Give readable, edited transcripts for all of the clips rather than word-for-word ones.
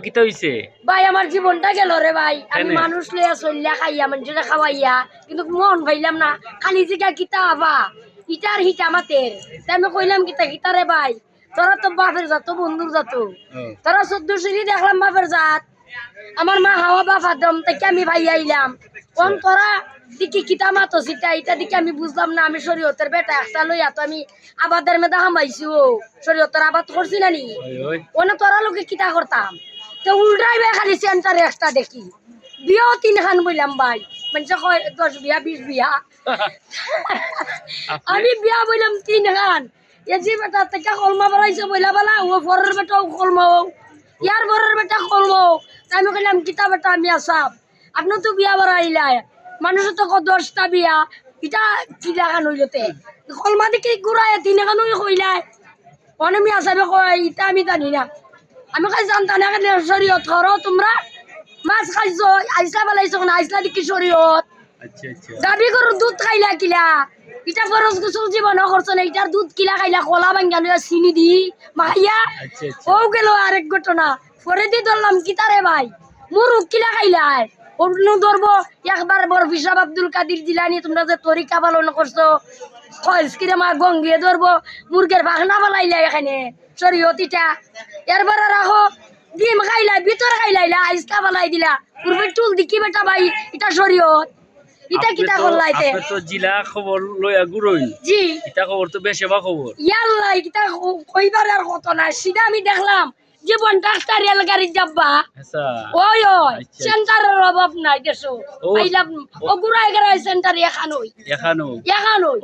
কিতা হইছে ভাই আমার জীবনটা গেল রে ভাই। আমি মানুষ লইয়া চলিয়া খাইয়া মানুষেরা খাওয়াইয়া কিন্তু মন পাইলাম না, খালি জিগা কিতা আবা ইটার হিটা মাতের। তাই আমি কইলাম কিতা কিতা রে ভাই, তোরা তো বাপের জাত বন্ধুর জাত, তোরা 14 সিঁড়ি দেখলাম বাপের জাত, আমার মা হাওয়া বাপা দম থেকে আমি ভাই আইলাম কোন তোরা দিকে কিতা মাতো সিটা এটা দিকে আমি বুঝলাম না। আমি শরীয়তের বেটা একটা লইয়া তো আমি আবাদের মেদা হামাইছি, ও শরীয়তের আবাদ করছি না নি ওনে তোরা লোকে কিতা করতাম। তো উল্টাই বে খালি সেন্টারে একটা দেখি বিয়াও 3 খান বইলাম ভাই, মানে 10 বিয়া 20 বিয়া আমি বিয়া বইলাম 3 খান। এজি বেটা থেকে কলমা বাড়াইছে বইলা বলা ও বরের বেটাও কলমাও ইয়ার বরের বেটা কলমাও। আমি কইলাম কিতা বেটা আমি আসাম আপনি তো বিয়া বাড়াইলাই মানুষের তো 10টা বিয়া এটা কিলা খান হইলতে কলমা দেখি ঘুরাই 3 খান কইলাই অনে আমি আসামে কয় ইটা আমি জানি না। আমি কাজ জানতাম না কেন শরীয়ত করো তোমরা মাছ খাইছো আইসলা বেলাইছো না আইসলা দেখি শরীয়ত দাবি করো দুধ খাইলা কিলা ইটা ফরজ গোসল জীবন করছো না ইটার দুধ কিলা খাইলা কলা ভাঙ্গানো চিনি দি মাইয়া ও গেল আরেক ঘটনা পরে দিয়ে ধরলাম কিতারে ভাই মুরুখ কিলা খাইলাই অন্য ধরবো একবার বড় ফিসাব আব্দুল কাদির জিলানি তোমরা যে তরিকা পালন করছো খয়সকিরে মা গঙ্গিয়ে ধরবো মুরগের ভাগনা বালাইলা এখানে শরীয়ত ইটা এরপরে রাখো ডিম খাইলা ভিতরে খাইলাইলা আইসকা বালাই দিলা পূর্বে চুল দিকি বেটা ভাই এটা শরীয়ত ইটা কিতা করলাইতে আপনি তো জিলা খবর লইয়া গুরই জি ইটা খবর তো বেশবা খবর ইয়াল্লা ইটা কইবার আর কত না সিধা আমি দেখলাম জীবনটা একটা রেলগাড়ি যাবা ওই ওই সেন্টারের অভাব নাই দেশো আইলাম ও গুড়াই গড়াই সেন্টার এখানো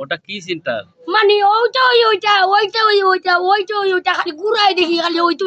ওটা কি সেন্টার মানে ওইটা খালি গুড়াই দেখি খালি ওইটা